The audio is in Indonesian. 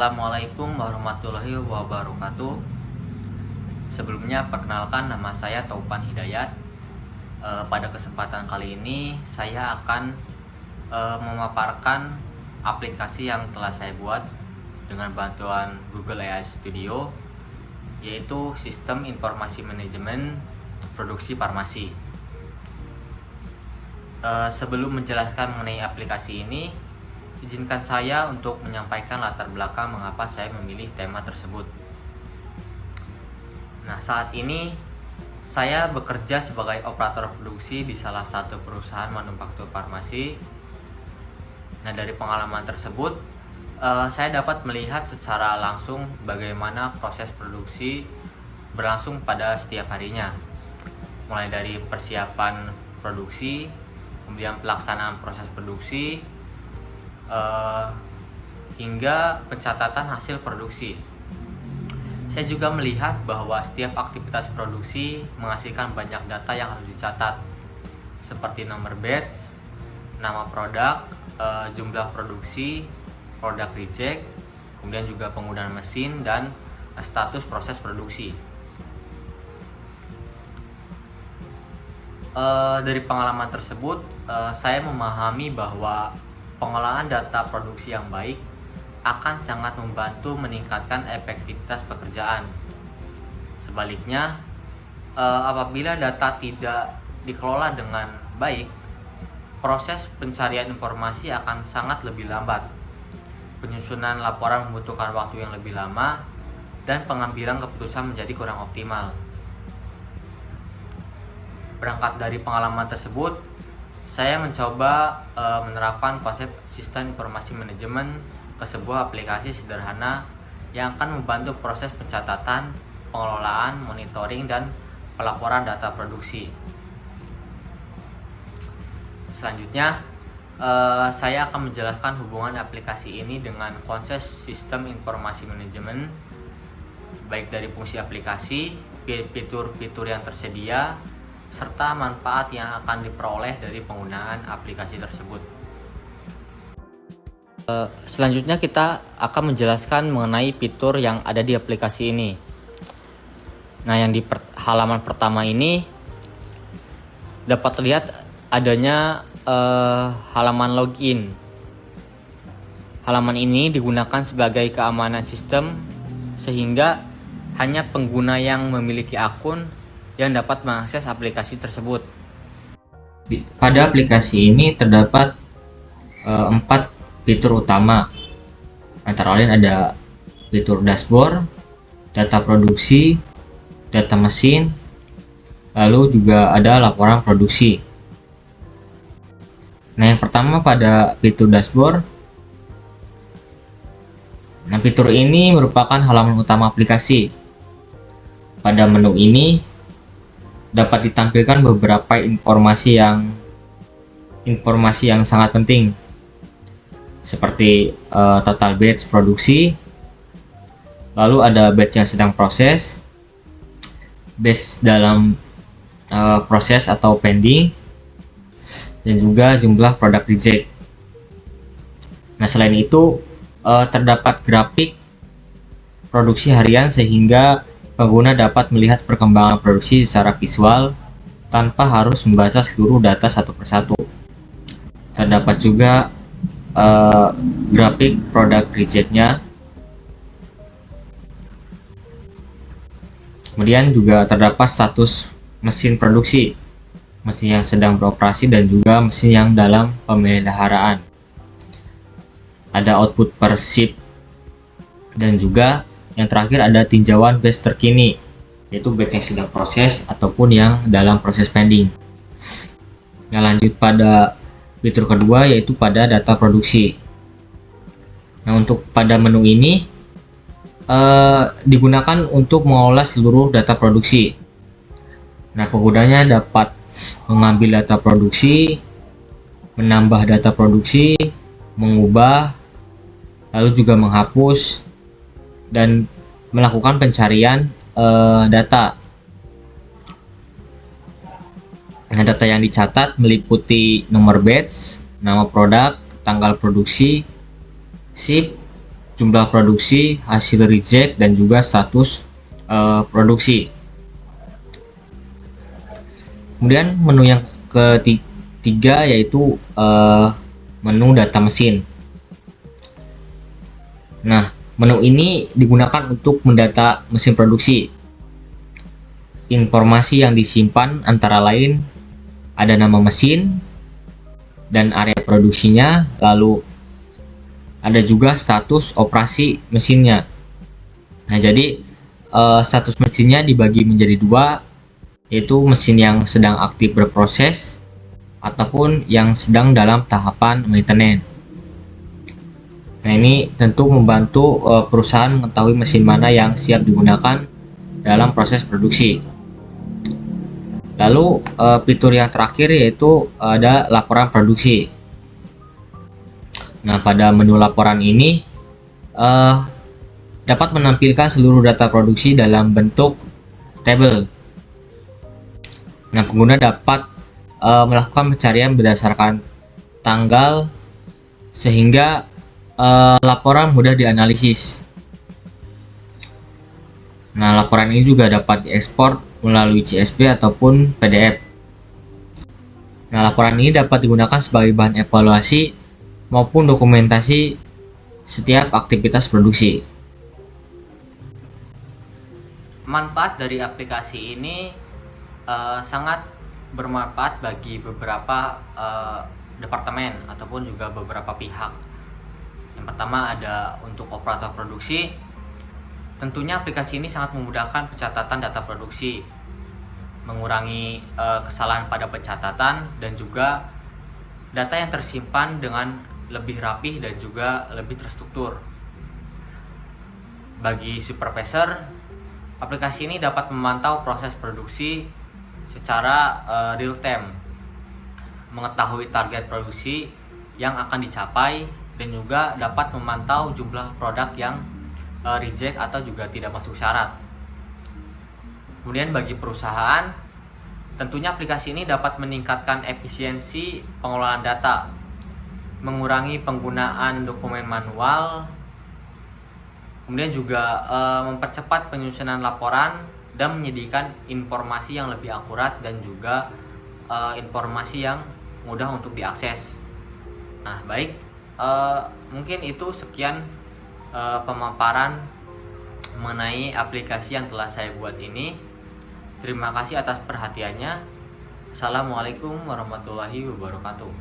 Assalamualaikum warahmatullahi wabarakatuh. Sebelumnya perkenalkan, nama saya Taupan Hidayat. Pada kesempatan kali ini saya akan memaparkan aplikasi yang telah saya buat dengan bantuan Google AI Studio, yaitu Sistem Informasi Manajemen Produksi Farmasi. Sebelum menjelaskan mengenai aplikasi ini, izinkan saya untuk menyampaikan latar belakang mengapa saya memilih tema tersebut. Nah, saat ini saya bekerja sebagai operator produksi di salah satu perusahaan manufaktur farmasi. Nah, dari pengalaman tersebut, saya dapat melihat secara langsung bagaimana proses produksi berlangsung pada setiap harinya. Mulai dari persiapan produksi, kemudian pelaksanaan proses produksi, hingga pencatatan hasil produksi. Saya juga melihat bahwa setiap aktivitas produksi menghasilkan banyak data yang harus dicatat, seperti nomor batch, nama produk, jumlah produksi, produk reject, kemudian juga penggunaan mesin dan status proses produksi. Dari pengalaman tersebut, saya memahami bahwa pengolahan data produksi yang baik akan sangat membantu meningkatkan efektivitas pekerjaan. Sebaliknya, apabila data tidak dikelola dengan baik, proses pencarian informasi akan sangat lebih lambat. Penyusunan laporan membutuhkan waktu yang lebih lama, dan pengambilan keputusan menjadi kurang optimal. Berangkat dari pengalaman tersebut, saya mencoba menerapkan konsep sistem informasi manajemen ke sebuah aplikasi sederhana yang akan membantu proses pencatatan, pengelolaan, monitoring, dan pelaporan data produksi. Selanjutnya, saya akan menjelaskan hubungan aplikasi ini dengan konsep sistem informasi manajemen, baik dari fungsi aplikasi, fitur-fitur yang tersedia, serta manfaat yang akan diperoleh dari penggunaan aplikasi tersebut. Selanjutnya kita akan menjelaskan mengenai fitur yang ada di aplikasi ini. Nah, yang di halaman pertama ini dapat terlihat adanya halaman login. Halaman ini digunakan sebagai keamanan sistem sehingga hanya pengguna yang memiliki akun yang dapat mengakses aplikasi tersebut. Pada aplikasi ini terdapat 4 fitur utama, antara lain ada fitur dashboard, data produksi, data mesin, lalu juga ada laporan produksi. Nah, yang pertama pada fitur dashboard. Nah, fitur ini merupakan halaman utama aplikasi. Pada menu ini dapat ditampilkan beberapa informasi yang sangat penting, seperti total batch produksi, lalu ada batch yang sedang proses, batch dalam proses atau pending, dan juga jumlah produk reject. Nah, selain itu terdapat grafik produksi harian sehingga pengguna dapat melihat perkembangan produksi secara visual tanpa harus membaca seluruh data satu persatu. Terdapat juga grafik produk reject-nya. Kemudian juga terdapat status mesin produksi, mesin yang sedang beroperasi, dan juga mesin yang dalam pemeliharaan. Ada output per shift, dan juga yang terakhir ada tinjauan batch terkini, yaitu batch yang sedang proses ataupun yang dalam proses pending. Nah, lanjut pada fitur kedua, yaitu pada data produksi. Nah, untuk pada menu ini digunakan untuk mengolah seluruh data produksi. Nah, penggunanya dapat mengambil data produksi, menambah data produksi, mengubah, lalu juga menghapus, dan melakukan pencarian data. Nah, data yang dicatat meliputi nomor batch, nama produk, tanggal produksi, shift, jumlah produksi, hasil reject, dan juga status produksi. Kemudian menu yang ketiga yaitu menu data mesin. Nah, menu ini digunakan untuk mendata mesin produksi. Informasi yang disimpan antara lain ada nama mesin dan area produksinya, lalu ada juga status operasi mesinnya. Nah, jadi status mesinnya dibagi menjadi dua, yaitu mesin yang sedang aktif berproses ataupun yang sedang dalam tahapan maintenance. Nah, ini tentu membantu perusahaan mengetahui mesin mana yang siap digunakan dalam proses produksi. Lalu fitur yang terakhir yaitu ada laporan produksi. Nah, pada menu laporan ini dapat menampilkan seluruh data produksi dalam bentuk tabel. Nah, pengguna dapat melakukan pencarian berdasarkan tanggal sehingga laporan mudah dianalisis. Nah, laporan ini juga dapat diekspor melalui CSV ataupun PDF. Nah, laporan ini dapat digunakan sebagai bahan evaluasi maupun dokumentasi setiap aktivitas produksi. Manfaat dari aplikasi ini sangat bermanfaat bagi beberapa departemen ataupun juga beberapa pihak. Yang pertama ada untuk operator produksi. Tentunya aplikasi ini sangat memudahkan pencatatan data produksi, mengurangi kesalahan pada pencatatan, dan juga data yang tersimpan dengan lebih rapih dan juga lebih terstruktur. Bagi supervisor, aplikasi ini dapat memantau proses produksi secara real time, mengetahui target produksi yang akan dicapai, dan juga dapat memantau jumlah produk yang reject atau juga tidak masuk syarat. Kemudian bagi perusahaan, tentunya aplikasi ini dapat meningkatkan efisiensi pengelolaan data, mengurangi penggunaan dokumen manual, kemudian juga mempercepat penyusunan laporan dan menyediakan informasi yang lebih akurat dan juga informasi yang mudah untuk diakses. Nah, baik, mungkin itu sekian pemaparan mengenai aplikasi yang telah saya buat ini. Terima kasih atas perhatiannya. Assalamualaikum warahmatullahi wabarakatuh.